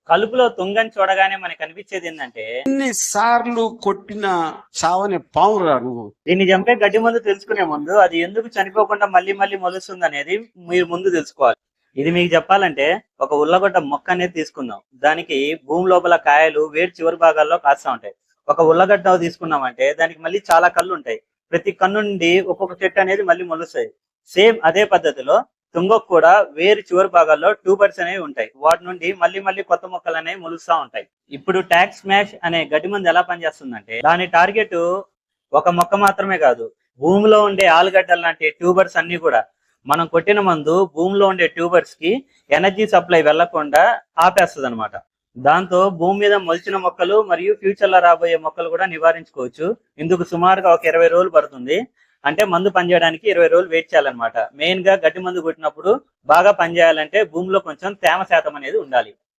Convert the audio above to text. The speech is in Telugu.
కలుపులో తుంగని చూడగానే మనకు అనిపించేది ఏంటంటే, ఎన్నిసార్లు కొట్టిన చావని పావురా నువ్వు. దీన్ని చంపే గడ్డి మందు తెలుసుకునే ముందు అది ఎందుకు చనిపోకుండా మళ్ళీ మళ్ళీ మొలుస్తుంది అనేది మీరు ముందు తెలుసుకోవాలి. ఇది మీకు చెప్పాలంటే ఒక ఉల్లగడ్డ మొక్క అనేది తీసుకుందాం. దానికి భూమి లోపల కాయలు వేడి చివరి భాగాల్లో కాస్తా ఉంటాయి. ఒక ఉల్లగడ్డ తీసుకున్నామంటే దానికి మళ్ళీ చాలా కళ్ళు ఉంటాయి. ప్రతి కన్ను నుండి ఒక్కొక్క చెట్టు అనేది మళ్ళీ మొలుస్తాయి. సేమ్ అదే పద్ధతిలో తుంగకు కూడా వేరు చివరి భాగాల్లో ట్యూబర్స్ అనేవి ఉంటాయి. వాటి నుండి మళ్ళీ మళ్ళీ కొత్త మొక్కలు అనేవి మొలుస్తా ఉంటాయి. ఇప్పుడు ట్యాక్స్ స్మాష్ అనే గడ్డి మందు ఎలా పనిచేస్తుందంటే, దాని టార్గెట్ ఒక మొక్క మాత్రమే కాదు, భూమిలో ఉండే ఆలుగడ్డలు లాంటి ట్యూబర్స్ అన్ని కూడా. మనం కొట్టిన మందు భూమిలో ఉండే ట్యూబర్స్ కి ఎనర్జీ సప్లై వెళ్లకుండా ఆపేస్తుంది అనమాట. దాంతో భూమి మీద మొలిచిన మొక్కలు మరియు ఫ్యూచర్ లో రాబోయే మొక్కలు కూడా నివారించుకోవచ్చు. ఇందుకు సుమారుగా ఒక 20 రోజులు పడుతుంది. అంటే మందు పనిచేయడానికి 20 రోజులు వెయిట్ చేయాలన్నమాట. మెయిన్ గా గడ్డి మందు కొట్టినప్పుడు బాగా పనిచేయాలంటే భూమిలో కొంచెం తేమ శాతం అనేది ఉండాలి.